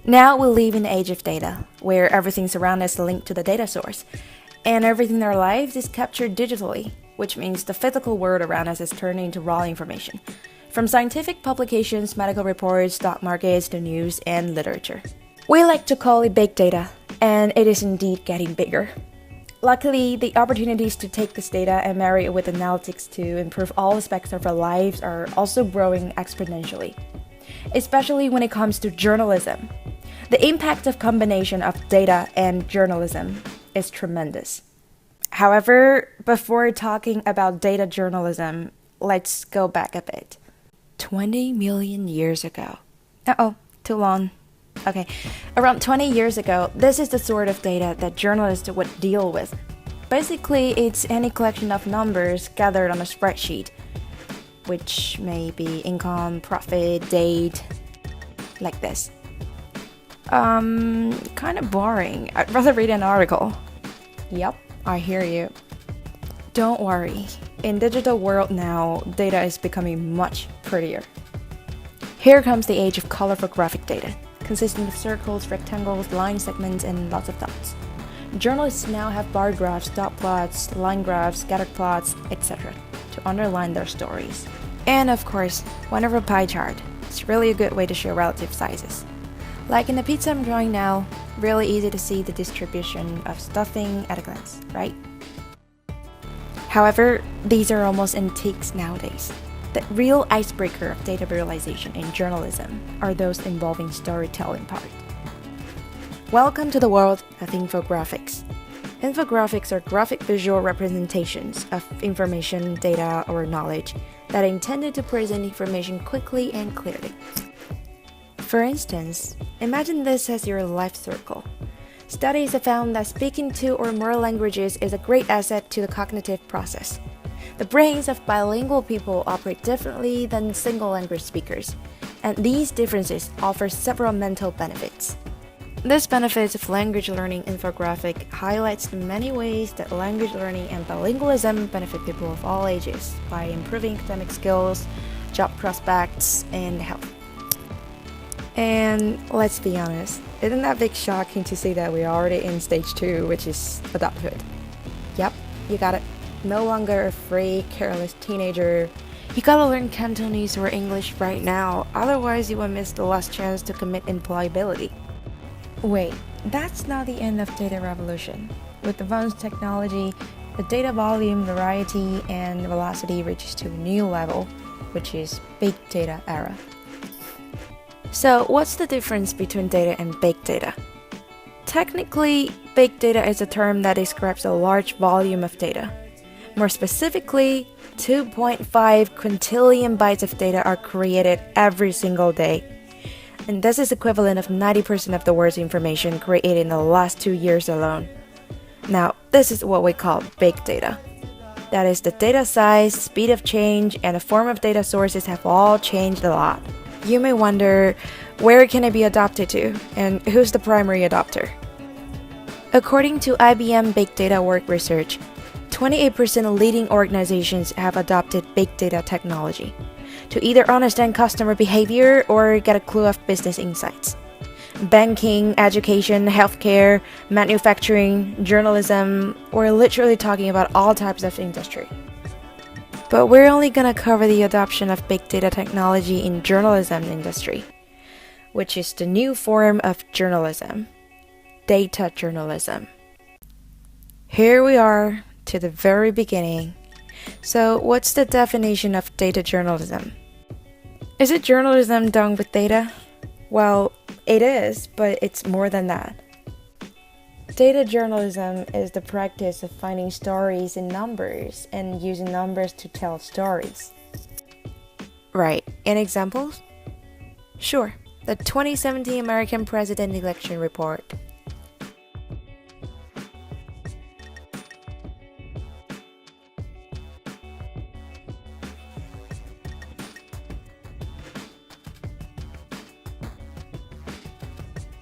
Now we live in the age of data, where everything around us is linked to the data source, and everything in our lives is captured digitally, which means the physical world around us is turned into raw information, from scientific publications, medical reports, stock markets, to news and literature. We like to call it big data, and it is indeed getting bigger. Luckily, the opportunities to take this data and marry it with analytics to improve all aspects of our lives are also growing exponentially, especially when it comes to journalism. The impact of combination of data and journalism is tremendous. However, before talking about data journalism, let's go back a bit. 20 million years ago. Too long. Okay, around 20 years ago, this is the sort of data that journalists would deal with. Basically, it's any collection of numbers gathered on a spreadsheet, which may be income, profit, date, like this. Kind of boring. I'd rather read an article. Yep, I hear you. Don't worry. In digital world now, data is becoming much prettier. Here comes the age of colorful graphic data, consisting of circles, rectangles, line segments, and lots of dots. Journalists now have bar graphs, dot plots, line graphs, scatter plots, etc. to underline their stories. And of course, wonderful pie chart. It's really a good way to show relative sizes. Like in the pizza I'm drawing now, really easy to see the distribution of stuffing at a glance, right? However, these are almost antiques nowadays. The real icebreaker of data visualization in journalism are those involving storytelling part. Welcome to the world of infographics. Infographics are graphic visual representations of information, data, or knowledge that are intended to present information quickly and clearly. For instance, imagine this as your life circle. Studies have found that speaking two or more languages is a great asset to the cognitive process. The brains of bilingual people operate differently than single language speakers, and these differences offer several mental benefits. This benefits of language learning infographic highlights the many ways that language learning and bilingualism benefit people of all ages by improving academic skills, job prospects, and health. And let's be honest, isn't that big shocking to see that we're already in stage 2, which is adulthood? Yep, you got it. No longer a free, careless teenager. You gotta learn Cantonese or English right now, otherwise you will miss the last chance to commit employability. Wait, that's not the end of data revolution. With advanced technology, the data volume, variety, and velocity reaches to a new level, which is big data era. So what's the difference between data and big data? Technically, big data is a term that describes a large volume of data. More specifically, 2.5 quintillion bytes of data are created every single day. And this is equivalent of 90% of the world's information created in the last 2 years alone. Now, this is what we call big data. That is, the data size, speed of change, and the form of data sources have all changed a lot. You may wonder, where can it be adopted to, and who's the primary adopter? According to IBM Big Data Work Research, 28% of leading organizations have adopted big data technology to either understand customer behavior or get a clue of business insights. Banking, education, healthcare, manufacturing, journalism, we're literally talking about all types of industry. But we're only gonna cover the adoption of big data technology in journalism industry, which is the new form of journalism, data journalism. Here we are to the very beginning. So what's the definition of data journalism? Is it journalism done with data? Well, it is, but it's more than that. Data journalism is the practice of finding stories in numbers and using numbers to tell stories. Right, any examples? Sure, the 2017 American President Election Report.